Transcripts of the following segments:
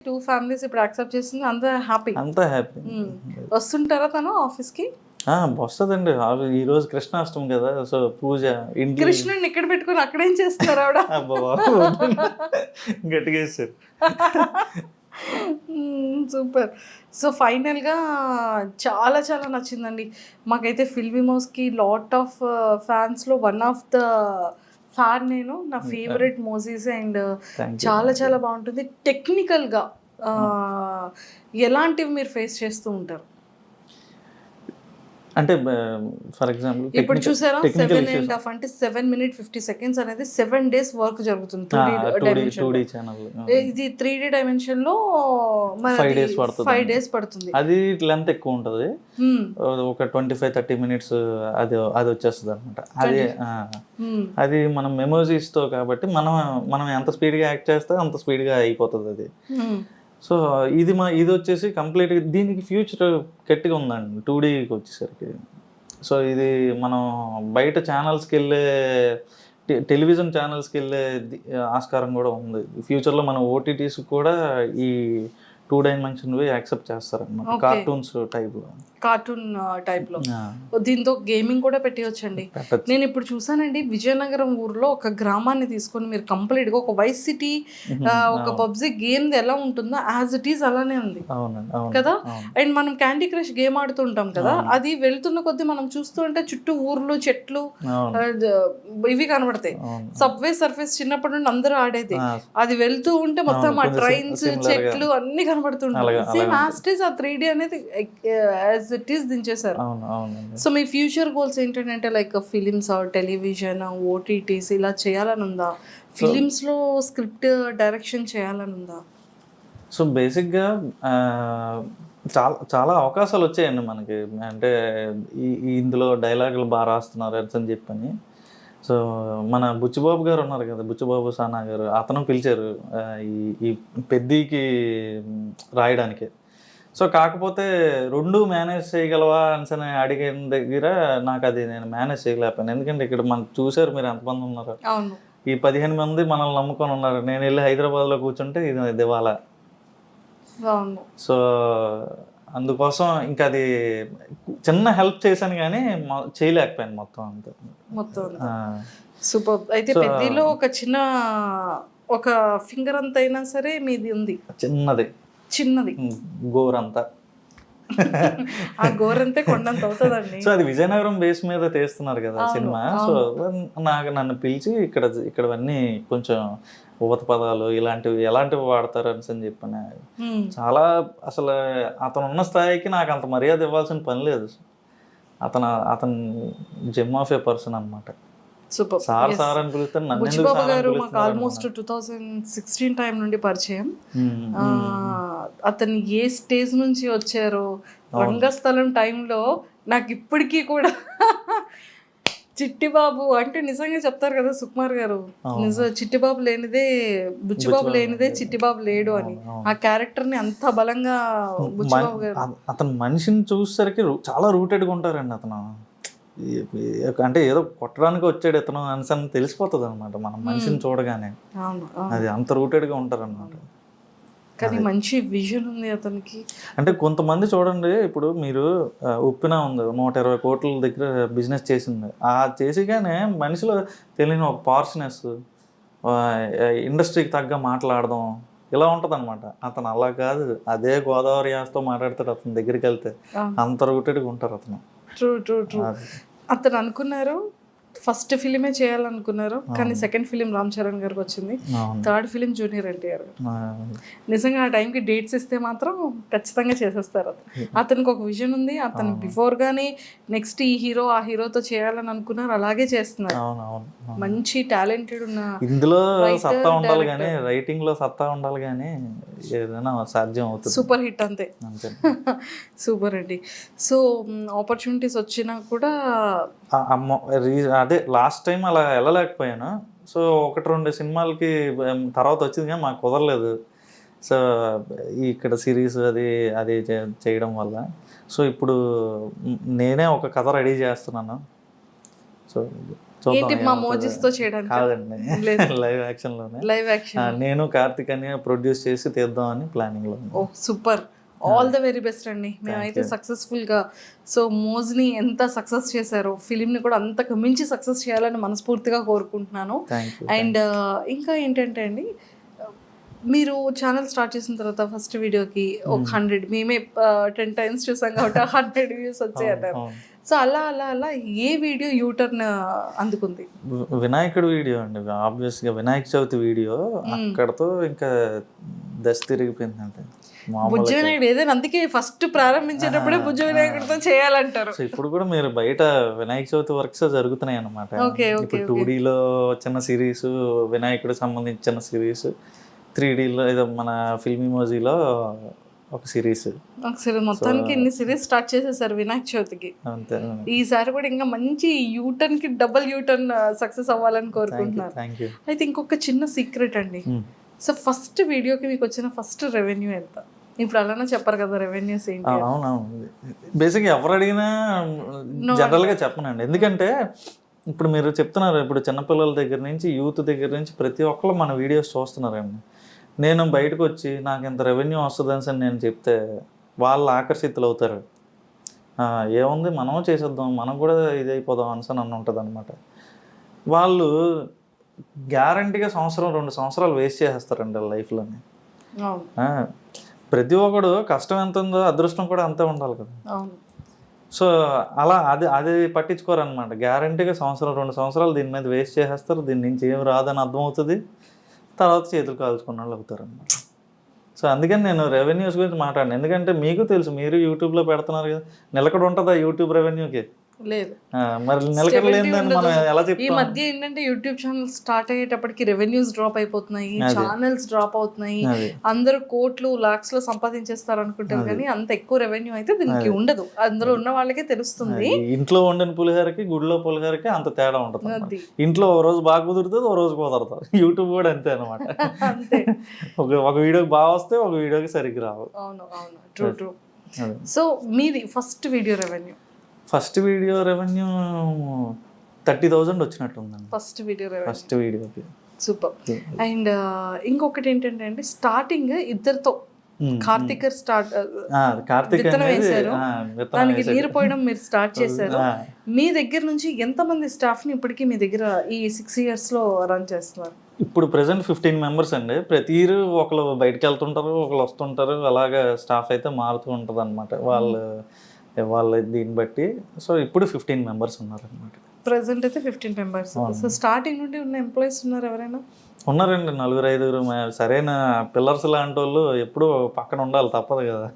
2 families ఇప్పుడు accept చేసింది. అంతా హ్యాపీ. అంతా హ్యాపీ. వస్తుంటారా తను ఆఫీస్‌కి? వస్తుందండి. ఈరోజు కృష్ణాష్టమి కదా, సో పూజ ఇంట్లో. కృష్ణుడిని ఇక్కడ పెట్టుకొని అక్కడేం చేస్తున్నారు ఆవిడ? గట్టిగా వేసారు. సూపర్. సో ఫైనల్గా చాలా చాలా నచ్చిందండి మాకైతే. ఫిల్మీ మౌస్కి లాట్ ఆఫ్ ఫ్యాన్స్లో వన్ ఆఫ్ ద ఫ్యాన్ నేను. నా ఫేవరెట్ మోసీస్. అండ్ చాలా చాలా బాగుంటుంది. టెక్నికల్గా ఎలాంటివి మీరు ఫేస్ చేస్తూ ఉంటారు? అంటే ఫర్ ఎగ్జాంపుల్ ఇప్పుడు చూసారా 7.5 అంటే 7 minutes 50 seconds అనేది 7 days వర్క్ జరుగుతుంది. 2D channel. ఇది 3D డైమెన్షన్ లో 5 days పడుతుంది. అది లెంత్ ఎక్కువ ఉంటుంది. ఒక 25-30 minutes అది వచ్చేస్తుంది అనమాట. అది మనం మెమోరీస్ తో కాబట్టి మనం ఎంత స్పీడ్గా యాక్ట్ చేస్తే అంత స్పీడ్గా అయిపోతుంది అది. సో ఇది వచ్చేసి కంప్లీట్గా దీనికి ఫ్యూచర్ గట్టిగా ఉందండి 2Dకి వచ్చేసరికి. సో ఇది మనం బయట ఛానల్స్కి వెళ్ళే టెలివిజన్ ఛానల్స్కి వెళ్ళే ఆస్కారం కూడా ఉంది. ఫ్యూచర్లో మన ఓటీటీస్ కూడా ఈ 2 dimensionవి యాక్సెప్ట్ చేస్తారన్నమాట. కార్టూన్స్ టైప్లో. కార్టూన్ టైప్లో దీంతో గేమింగ్ కూడా పెట్టివచ్చండి. నేను ఇప్పుడు చూసానండి విజయనగరం ఊర్లో ఒక గ్రామాన్ని తీసుకొని మీరు కంప్లీట్గా ఒక వైస్ సిటీ ఒక పబ్జీ గేమ్ ఎలా ఉంటుందో యాజ్ ఇట్ ఈస్ అలానే ఉంది కదా. అండ్ మనం క్యాండీ క్రష్ గేమ్ ఆడుతుంటాం కదా, అది వెళ్తున్న కొద్దీ మనం చూస్తుంటే చుట్టూ ఊర్లు చెట్లు ఇవి కనబడతాయి. సబ్వే సర్ఫేస్ చిన్నప్పటి నుండి అందరూ ఆడేది. అది వెళ్తూ ఉంటే మొత్తం ఆ ట్రైన్స్ చెట్లు అన్ని కనబడుతుంటాయి. సేమ్ యాజ్ ఇట్ ఈస్ ఆ 3D అనేది యాజ్ ఇట్ ఈస్ దించేశారు. సో మీ ఫ్యూచర్ గోల్స్ ఏంటంటే లైక్ ఫిలిమ్స్, టెలివిజన్, ఓటీటీస్ ఇలా చేయాలని ఉందా? ఫిలిమ్స్ లో స్క్రిప్ట్ డైరెక్షన్ చేయాలని ఉందా? సో బేసిక్గా చాలా అవకాశాలు వచ్చాయండి మనకి. అంటే ఇందులో డైలాగులు బాగా రాస్తున్నారు అని చెప్పని. సో మన బుచ్చిబాబు గారు ఉన్నారు కదా, బుచ్చిబాబు సానా గారు, అతను పిలిచారు ఈ పెద్దకి రాయడానికి. సో కాకపోతే 2 మేనేజ్ చేయగలవా అని అడిగిన దగ్గర నాకు అది నేను మేనేజ్ చేయలేకపోయాను. ఎందుకంటే ఇక్కడ మనం చూసారు మీరు ఎంతమంది ఉన్నారు. ఈ 15 మంది మనల్ని నమ్ముకొని ఉన్నారు. నేను వెళ్ళి హైదరాబాద్లో కూర్చుంటే ఇది దివాలా. సో అందుకోసం ఇంకా అది చిన్న హెల్ప్ చేశాను కానీ చేయలేకపోయాను మొత్తం అంతా. సూపర్. అయితే పెద్దలో ఒక చిన్న ఒక ఫింగర్ అంత అయినా సరే మీది ఉంది. చిన్నది గోరంతా. ఆ గోరంతే కొండంత అవుతుందండి. సో అది విజయనగరం బేస్ మీద తీస్తున్నారు కదా సినిమా. సో నన్ను పిలిచి ఇక్కడవన్నీ కొంచెం ఉపత పదాలు ఎలాంటివి వాడతారు అని చెప్పాను. చాలా అసలు అతను ఉన్న స్థాయికి నాకు అంత మర్యాద ఇవ్వాల్సిన పని లేదు. అతను జెమ్ ఆఫ్ ఏ పర్సన్ అనమాట. సూపర్. సార్ అని పిలుస్తాను. బుచ్చిబాబు గారు మాకు ఆల్మోస్ట్ 2016 టైం నుండి పరిచయం. అతను ఏ స్టేజ్ నుంచి వచ్చారో రంగస్థలం టైంలో నాకు ఇప్పటికీ కూడా చిట్టిబాబు అంటే నిజంగా చెప్తారు కదా సుకుమార్ గారు, చిట్టిబాబు లేనిదే బుచ్చిబాబు లేనిదే చిట్టిబాబు లేడు అని. ఆ క్యారెక్టర్ ని అంత బలంగా బుచ్చిబాబు గారు. అతను మనిషిని చూసేసరికి చాలా రూటెడ్గా ఉంటారండి. అతను అంటే ఏదో కొట్టడానికి వచ్చాడు ఇతను అని తెలిసిపోతుంది అనమాట మనం మనిషిని చూడగానే. అది అంత రూటెడ్గా ఉంటారు అనమాట. కానీ మంచి విజన్ ఉంది అతనికి. అంటే కొంతమంది చూడండి, ఇప్పుడు మీరు ఉప్పిన ఉంది 120 కోట్ల దగ్గర బిజినెస్ చేసింది. ఆ చేసిగానే మనిషిలో తెలియని ఒక పార్ష్నెస్, ఇండస్ట్రీకి తగ్గ మాట్లాడదాం ఇలా ఉంటుంది అనమాట. అతను అలా కాదు, అదే గోదావరి యాసతో మాట్లాడతాడు. అతని దగ్గరికి వెళ్తే అంత రూటెడ్గా ఉంటారు అతను. ట్రూ. అతను అనుకున్నారు ఫస్ట్ ఫిలిమే చేయాలనుకున్నారు, కానీ సెకండ్ ఫిలిం రామ్ చరణ్ గారికి వచ్చింది, థర్డ్ ఫిలిం జూనియర్ ఎన్టీఆర్ గారు. నిజంగా ఆ టైంకి డేట్స్ ఇస్తే మాత్రం ఖచ్చితంగా చేసేస్తారు. అతనికి ఒక విజన్ ఉంది. అతను బిఫోర్ గానీ నెక్స్ట్ ఈ హీరో ఆ హీరోతో చేయాలని అనుకున్నారు, అలాగే చేస్తున్నారు. మంచి టాలెంటెడ్ ఉన్న ఇందులో సత్తా ఉండాలి కానీ, రైటింగ్ లో సత్తా ఉండాలి కానీ ఏదైనా సాధ్యం అవుతుంది. సూపర్ హిట్ అంతే. సూపర్ అండి. సో ఆపర్చునిటీస్ వచ్చినా కూడా అదే లాస్ట్ టైం అలా వెళ్ళలేకపోయాను. సో 1-2 సినిమాలకి తర్వాత వచ్చింది కానీ మాకు కుదరలేదు. సో ఇక్కడ సిరీస్ అది చేయడం వల్ల సో ఇప్పుడు నేనే ఒక కథ రెడీ చేస్తున్నాను. సో ఏంటి మా మోజీస్ తో చేయడానికి? కాదండి, లేదు. లైవ్ యాక్షన్లోనే లైవ్ యాక్షన్. నేను కార్తిక్ అని ప్రొడ్యూస్ చేసి తీద్దామని ప్లానింగ్లో ఉంది. Oh super, all the very best అండి. మేమైతే సక్సెస్ఫుల్గా సో మోజ్ని ఎంత సక్సెస్ చేశారో ఫిలింని కూడా అంతకు మించి సక్సెస్ చేయాలని మనస్ఫూర్తిగా కోరుకుంటున్నాను. Thank you. అండ్ ఇంకా ఏంటంటే అండి, మీరు ఛానల్ స్టార్ట్ చేసిన తర్వాత ఫస్ట్ వీడియోకి ఒక 100, మేమే 10 times చూసాం కాబట్టి 100 వ్యూస్ వచ్చాయి అన్నారు. సో అలా అలా అలా ఏ వీడియో యూటర్న్ అందుకుంది? వినాయకుడు వీడియో అండి, ఆబ్వియస్గా వినాయక చవితి వీడియో అక్కడతో ఇంకా దశ తిరిగిపోయింది అంటే బుజ్జి వినాయకుడు ఏదైనా, అందుకే ఫస్ట్ ప్రారంభించేటప్పుడే బుజ్జి వినాయకుడితో చేయాలంటారు. సో ఇప్పుడు కూడా మీరు బయట వినాయక చవితి వర్క్స్ జరుగుతున్నాయి అన్నమాట. ఓకే ఇప్పుడు 2Dలో చిన్న సిరీస్, వినాయకుడు సంబంధించిన సిరీస్, 3Dలో ఏదో మన ఫిల్మ్ ఇమోజీలో ఒక సిరీస్. మొత్తానికి ఇన్ని సిరీస్ స్టార్ట్ చేసేసారు వినాయక చవితికి. అంతే. ఈసారి కూడా ఇంకా మంచి యూటర్న్ కి డబుల్ యూటర్న్ సక్సెస్ అవ్వాలని కోరుకుంటున్నాను. Thank you. అయితే ఇంకొక చిన్న సీక్రెట్ అండి, సో ఫస్ట్ వీడియోకి మీకు వచ్చిన ఫస్ట్ రెవెన్యూ ఎంత? ఇప్పుడు అలానే చెప్పరు కదా రెవెన్యూస్ ఏంటి? అవునవును, బేసిక్గా ఎవరు అడిగినా జనరల్గా చెప్పనండి. ఎందుకంటే ఇప్పుడు మీరు చెప్తున్నారు, ఇప్పుడు చిన్నపిల్లల దగ్గర నుంచి యూత్ దగ్గర నుంచి ప్రతి ఒక్కరు మన వీడియోస్ చూస్తున్నారండి. నేను బయటకు వచ్చి నాకు ఇంత రెవెన్యూ వస్తుందని నేను చెప్తే వాళ్ళు ఆకర్షితులు అవుతారు. ఏముంది మనం చేసేద్దాం, మనం కూడా ఇది అయిపోదాం అని ఉంటుంది అనమాట. వాళ్ళు గ్యారంటీగా 1-2 సంవత్సరాలు వేస్ట్ చేసేస్తారండి లైఫ్లోని. ప్రతి ఒక్కడు కష్టం ఎంత ఉందో అదృష్టం కూడా అంతే ఉండాలి కదా. సో అలా అది పట్టించుకోరనమాట. గ్యారంటీగా 1-2 సంవత్సరాలు దీని మీద వేస్ట్ చేసేస్తారు, దీని నుంచి ఏం రాదని అర్థమవుతుంది, తర్వాత చేతులు కాల్చుకున్న వాళ్ళు అవుతారు అన్నమాట. సో అందుకని నేను రెవెన్యూస్ గురించి మాట్లాడాను. ఎందుకంటే మీకు తెలుసు, మీరు యూట్యూబ్లో పెడుతున్నారు కదా, నిలకడ ఉంటుందా యూట్యూబ్ రెవెన్యూకి? లేదు. మరి నిలకడ లేదని మనం ఎలా చెప్తాం? ఈ మధ్య ఏంటంటే యూట్యూబ్ ఛానల్ స్టార్ట్ అయ్యేటప్పటికి రెవెన్యూస్ డ్రాప్ అయిపోతున్నాయి, ఛానల్స్ డ్రాప్ అవుతున్నాయి, అందరూ కోట్లు లాక్స్ లో సంపాదించేస్తారు అనుకుంటారు, కానీ అంత ఎక్కువ రెవెన్యూ అయితే దీనికి ఉండదు. అందులో ఉన్న వాళ్ళకే తెలుస్తుంది. ఇంట్లో వండిన పులిహోరకి గుడిలో పులిహోరకి అంత తేడా ఉంటుంది. ఇంట్లో ఓ రోజు బాగా కుదురుతుంది, ఓ రోజు కుదరదు. యూట్యూబ్ కూడా అంతే అనమాట. అంతే, ఒక వీడియోకి బాగా వస్తే ఒక వీడియోకి సరిగ్గా రావు. అవును అవును, ట్రూ ట్రూ. సో మీది first video revenue? First video revenue 30,000 వచ్చినట్టుందండి ఫస్ట్ వీడియో రెవెన్యూ. ఫస్ట్ వీడియోకి. సూపర్. అండ్ ఇంకొకటి ఏంటంటే అండి, స్టార్టింగ్ ఇద్దరితో కార్తిక్ వేశారు, దానికి నీరు పోయడం మీరు స్టార్ట్ చేశారు. మీ దగ్గర నుంచి ఎంతమంది స్టాఫ్ ని ఇప్పటికీ మీ దగ్గర ఈ 6 years లో రన్ చేస్తున్నారు? ఇప్పుడు ప్రెసెంట్ 15 members అండి. ప్రతి ఇయర్ ఒకళ్ళు బయటకు వెళ్తుంటారు, ఒకళ్ళు వస్తుంటారు, అలాగా స్టాఫ్ అయితే మారుతూ ఉంటుంది అనమాట వాళ్ళ దీన్ని బట్టి. సో ఇప్పుడు 15 members ఉన్నారనమాట. ప్రెసెంట్ అయితే 15 members. సో స్టార్టింగ్ నుండి ఉన్న ఎంప్లాయీస్ ఉన్నారు ఎవరైనా? ఉన్నారండి, 4-5. సరైన పిల్లర్స్ లాంటి వాళ్ళు ఎప్పుడూ పక్కన ఉండాలి, తప్పదు కదా.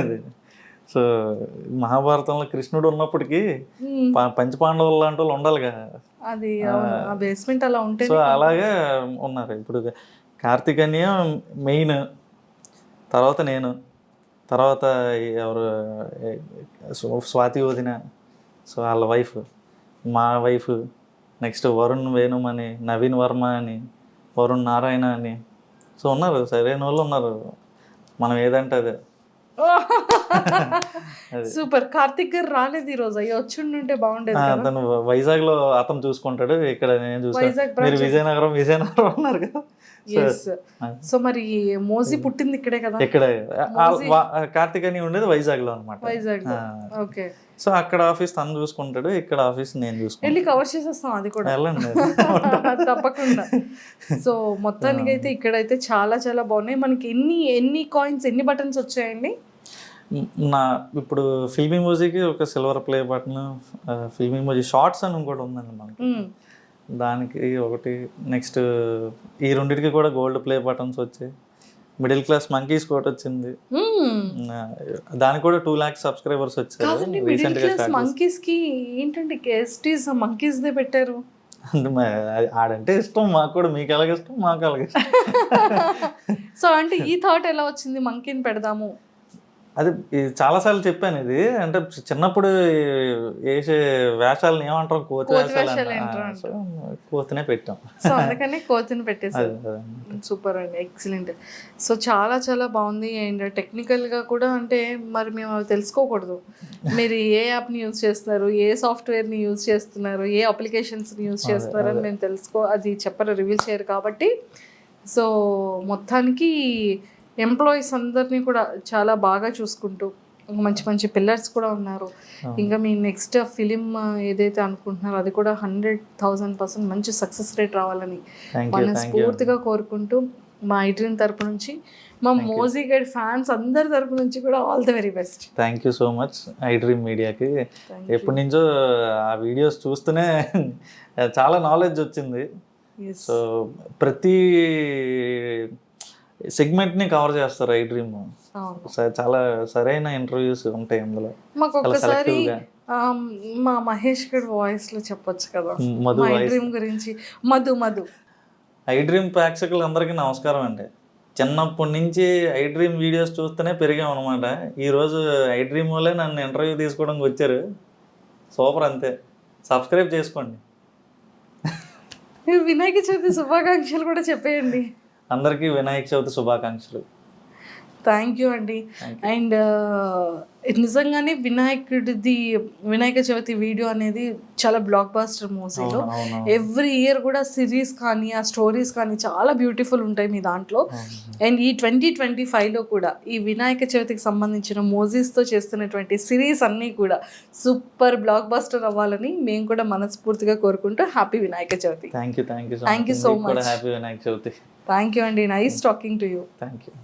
అది సో మహాభారతంలో కృష్ణుడు ఉన్నప్పటికీ పంచపాండవులు లాంటి వాళ్ళు ఉండాలి కదా, అది బేస్మెంట్ అలా ఉంటే. సో అలాగే ఉన్నారు. ఇప్పుడు కార్తిక్ అన్నయ్య మెయిన్, తర్వాత నేను, తర్వాత ఎవరు స్వాతి వదిన, సో వాళ్ళ వైఫ్, మా వైఫ్, నెక్స్ట్ వరుణ్ వేణుమని, నవీన్ వర్మ అని, వరుణ్ నారాయణ అని. సో ఉన్నారు, సరైన వాళ్ళు ఉన్నారు. మనం ఏదంటే అదే. సూపర్. కార్తిక్ గారు రాలేదు ఈ రోజు, అయ్యో వచ్చి ఉంటే బాగుండేది. అతను వైజాగ్ లో అతను చూసుకుంటాడు, ఇక్కడ నేను చూసుకుంటాను. మీరు విజయనగరం అన్నారు కదా. సో మరి మోజీ పుట్టింది ఇక్కడే కదా? ఇక్కడే. కార్తిక్ అని ఉండేది వైజాగ్ లో అనమాట. వైజాగ్. ఓకే. సో అక్కడ ఆఫీస్ తను చూసుకుంటాడు, ఇక్కడ ఆఫీస్ నేను చూసుకుంటాను. వెళ్ళి కవర్ చేసేస్తాం అది కూడా, వెళ్ళండి తప్పకుండా. సో మొత్తానికి అయితే ఇక్కడైతే చాలా చాలా బాగున్నాయి. మనకి ఎన్ని కాయిన్స్, ఎన్ని బటన్స్ వచ్చాయండి? ఇప్పుడు ఫిల్మ్ ఇమోజీకి ఒక silver play button, film emoji shorts అని ఇంకోటి ఉందండి మనకి, దానికి ఒకటి. నెక్స్ట్ ఈ రెండింటికి కూడా గోల్డ్ ప్లే బటన్స్ వచ్చాయి. మిడిల్ క్లాస్ మంకీస్ కోట్ వచ్చింది, దానికి కూడా 2 lakhs subscribers వచ్చారు రీసెంట్ గా. మంకీస్ కి ఏంటంటే కేస్టీస్ మంకీస్ దే పెట్టారు. ఆడంటే ఇష్టం మాకు కూడా, మీకు ఎలాగ ఇష్టం మాకు అలాగే. సో అంటే ఈ థాట్ ఎలా వచ్చింది మంకీని పెడదాము? అది ఇది చాలాసార్లు చెప్పాను ఇది. అంటే చిన్నప్పుడు వేసే వేషాలను ఏమంటాం, కోతి వేషాలు సో కోతినే పెట్టాం. సో అందుకని కోతిని పెట్టేసారు. సూపర్ అండి, ఎక్సలెంట్. సో చాలా చాలా బాగుంది. అండ్ టెక్నికల్గా కూడా అంటే మరి మేము అవి తెలుసుకోకూడదు. మీరు ఏ యాప్ని యూజ్ చేస్తున్నారు, ఏ సాఫ్ట్వేర్ని యూజ్ చేస్తున్నారు, ఏ అప్లికేషన్స్ని యూజ్ చేస్తున్నారు అని మేము అది చెప్పరు, రివీల్ చేయరు. కాబట్టి సో మొత్తానికి ఎంప్లాయీస్ అందరినీ కూడా చాలా బాగా చూసుకుంటూ మంచి మంచి పిల్లర్స్ కూడా ఉన్నారు. ఇంకా మీ నెక్స్ట్ ఫిలిం ఏదైతే అనుకుంటున్నారో అది కూడా 100,000% మంచి సక్సెస్ రేట్ రావాలని మనస్ఫూర్తిగా కోరుకుంటూ మా ఐడ్రీమ్ తరపు నుంచి, మా మోజీ గైడ్ ఫ్యాన్స్ అందరి తరపు నుంచి కూడా all the very best. Thank you so much iDream మీడియాకి. ఎప్పటి నుంచో ఆ వీడియోస్ చూస్తూనే చాలా నాలెడ్జ్ వచ్చింది. సో ప్రతి సెగ్మెంట్ని కవర్ చేస్తారు ఐడ్రీమ్. చాలా సరైన ఇంటర్వ్యూస్ ఉంటాయి అందులో. మాకు ఒక్కసారి మా మహేష్ గడ్ వాయిస్ లో చెప్పొచ్చు కదా ఐడ్రీమ్ గురించి. మధు ఐడ్రీమ్ ప్రేక్షకులందరికీ నమస్కారం అండి. చిన్నప్పటి నుంచి ఐడ్రీమ్ వీడియోస్ చూస్తూనే పెరిగాం అనమాట. ఈరోజు ఐడ్రీమ్ వాళ్ళే నన్ను ఇంటర్వ్యూ తీసుకోవడానికి వచ్చారు. సూపర్, అంతే. సబ్స్క్రైబ్ చేసుకోండి. వినాయక చవితి శుభాకాంక్షలు కూడా చెప్పేయండి అందరికీ. వినాయక చవితి శుభాకాంక్షలు. థ్యాంక్ యూ అండి. అండ్ నిజంగానే వినాయక చవితి వీడియో అనేది చాలా బ్లాక్ బాస్టర్ మూవీలో. ఎవ్రీ ఇయర్ కూడా సిరీస్ కానీ ఆ స్టోరీస్ కానీ చాలా బ్యూటిఫుల్ ఉంటాయి మీ దాంట్లో. అండ్ ఈ 2025లో కూడా ఈ వినాయక చవితికి సంబంధించిన మోజీస్తో చేస్తున్నటువంటి సిరీస్ అన్నీ కూడా సూపర్ బ్లాక్ బాస్టర్ అవ్వాలని మేము కూడా మనస్ఫూర్తిగా కోరుకుంటూ happy Vinayaka Chavithi. Thank you so much. Happy Vinayaka Chavithi. Thank you అండి. Nice talking to you. Thank you.